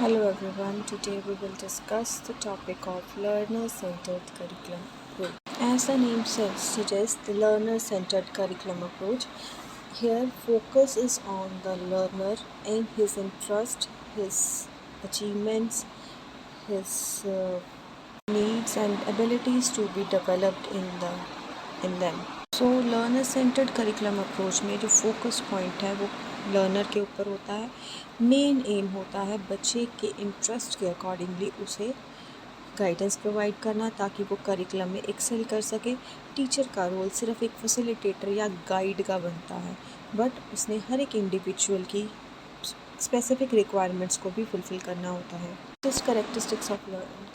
Hello everyone, today we will discuss the topic of learner-centered curriculum approach. As the name suggests, the learner-centered curriculum approach, here focus is on the learner and his interest, his achievements, his needs and abilities to be developed in them. So learner centred curriculum approach में जो focus point है वो learner के ऊपर होता है। Main M होता है बच्चे के इंटरेस्ट के अकॉर्डिंगली उसे गाइडेंस प्रोवाइड करना ताकि वो करिकुलम में एक्सेल कर सके। टीचर का रोल सिर्फ एक फैसिलिटेटर या गाइड का बनता है, बट उसने हर एक इंडिविजुअल की स्पेसिफिक रिक्वायरमेंट्स को भी फुलफ़िल करना होता है। This characteristics of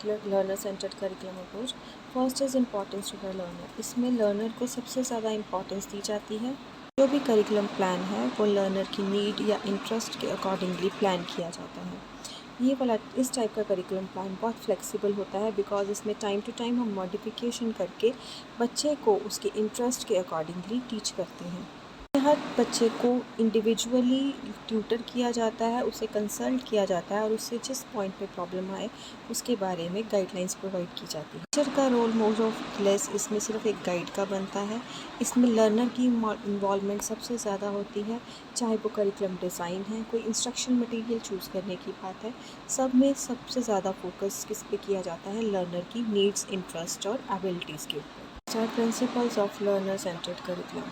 learner centred curriculum approach. First is importance to the learner. इसमें लर्नर को सबसे ज़्यादा इम्पॉर्टेंस दी जाती है। जो भी करिकुलम प्लान है वो लर्नर की नीड या इंटरेस्ट के अकॉर्डिंगली प्लान किया जाता है। ये वाला इस टाइप का करिकुलम प्लान बहुत फ्लेक्सिबल होता है बिकॉज इसमें टाइम टू टाइम हम मॉडिफिकेशन करके बच्चे को उसके इंटरेस्ट के अकॉर्डिंगली टीच करते हैं। हर बच्चे को इंडिविजुअली ट्यूटर किया जाता है, उसे कंसल्ट किया जाता है और उससे जिस पॉइंट पे प्रॉब्लम आए उसके बारे में गाइडलाइंस प्रोवाइड की जाती है। टीचर का रोल मोस्ट ऑफ लेस इसमें सिर्फ एक गाइड का बनता है। इसमें लर्नर की इन्वॉल्वमेंट सबसे ज़्यादा होती है, चाहे वो करिकुलम डिज़ाइन है, कोई इंस्ट्रक्शन मटेरियल चूज़ करने की बात है, सब में सबसे ज़्यादा फोकस किस पे किया जाता है, लर्नर की नीड्स, इंटरेस्ट और एबिलिटीज़ के ऊपर। Principles of learner centred curriculum.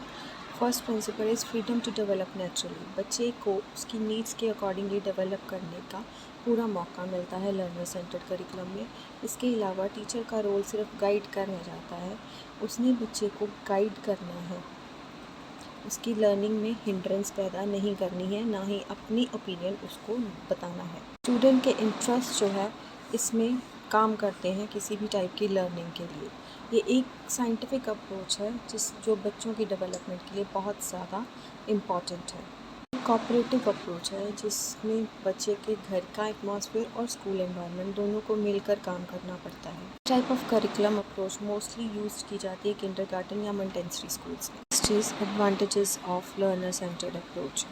First principle is freedom to develop naturally. बच्चे को उसकी नीड्स के अकॉर्डिंगली डेवलप करने का पूरा मौका मिलता है लर्नर सेंटर्ड करिकुलम में। इसके अलावा टीचर का रोल सिर्फ गाइड का रह जाता है, उसने बच्चे को गाइड करना है, उसकी लर्निंग में हिंड्रेंस पैदा नहीं करनी है, ना ही अपनी ओपिनियन उसको बताना है। स्टूडेंट के इंटरेस्ट जो है इसमें काम करते हैं किसी भी टाइप की लर्निंग के लिए। ये एक साइंटिफिक अप्रोच है जो बच्चों की डेवलपमेंट के लिए बहुत ज़्यादा इम्पॉर्टेंट है। कोऑपरेटिव अप्रोच है जिसमें बच्चे के घर का एटमॉस्फेयर और स्कूल एनवायरनमेंट दोनों को मिलकर काम करना पड़ता है। Type of curriculum approach mostly use की जाती है किंडरगार्टन या मोंटेसरी स्कूल्स में। Next is advantages of learner centred approach.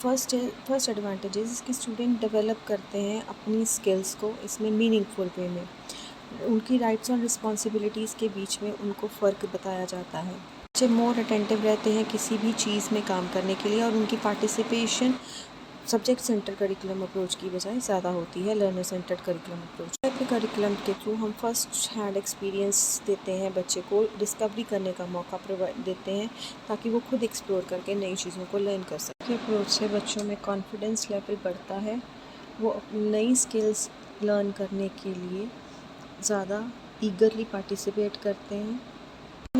First advantages कि स्टूडेंट डेवलप करते हैं अपनी स्किल्स को इसमें मीनिंगफुल वे में। उनकी राइट्स और रिस्पॉन्सिबिलिटीज़ के बीच में उनको फ़र्क बताया जाता है। बच्चे मोर अटेंटिव रहते हैं किसी भी चीज़ में काम करने के लिए और उनकी participation subject centre curriculum approach की बजाय ज़्यादा होती है learner centred curriculum approach. Type के करिकुलम के थ्रू हम फर्स्ट हैंड एक्सपीरियंस देते हैं, बच्चे को डिस्कवरी करने का मौका प्रोवाइड देते हैं ताकि वो खुद एक्सप्लोर करके नई चीज़ों को लर्न कर सकें। अप्रोच से बच्चों में कॉन्फिडेंस लेवल बढ़ता है, वो नई स्किल्स लर्न करने के लिए ज़्यादा ईगरली पार्टिसिपेट करते हैं।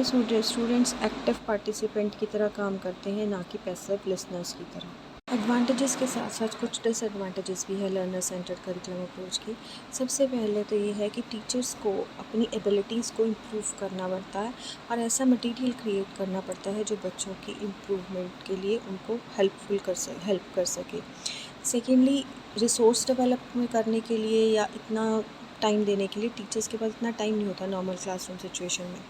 स्टूडेंट्स एक्टिव पार्टिसिपेंट की तरह काम करते हैं, ना कि पैसिव लिसनर्स की तरह। एडवांटेजेस के साथ साथ कुछ डिसएडवांटेजेस भी है लर्नर सेंटर्ड करिकुलम अप्रोच की। सबसे पहले तो ये है कि टीचर्स को अपनी एबिलिटीज़ को इम्प्रूव करना पड़ता है और ऐसा मटेरियल क्रिएट करना पड़ता है जो बच्चों की इम्प्रूवमेंट के लिए उनको हेल्प कर सके। सेकेंडली, रिसोर्स डेवलप करने के लिए या इतना टाइम देने के लिए टीचर्स के पास इतना टाइम नहीं होता नॉर्मल क्लासरूम सिचुएशन में।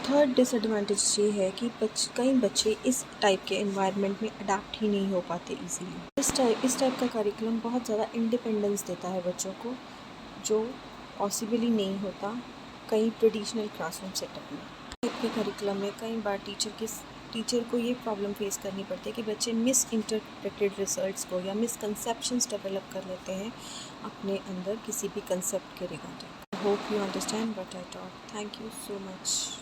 थर्ड डिसएडवांटेज ये है कि कई बच्चे इस टाइप के एनवायरनमेंट में अडेप्ट ही नहीं हो पाते इजीली। इस टाइप का करिकुलम बहुत ज़्यादा इंडिपेंडेंस देता है बच्चों को, जो पॉसिबल ही नहीं होता कई ट्रेडिशनल क्लासरूम सेटअप में। टाइप के करिकुलम में कई बार टीचर को ये प्रॉब्लम फेस करनी पड़ती है कि बच्चे मिस इंटरप्रेटेड रिजल्ट्स को या मिसकंसेप्शंस डेवलप कर लेते हैं अपने अंदर किसी भी कंसेप्ट के regarding. Hope you understand what I talk. Thank you so much.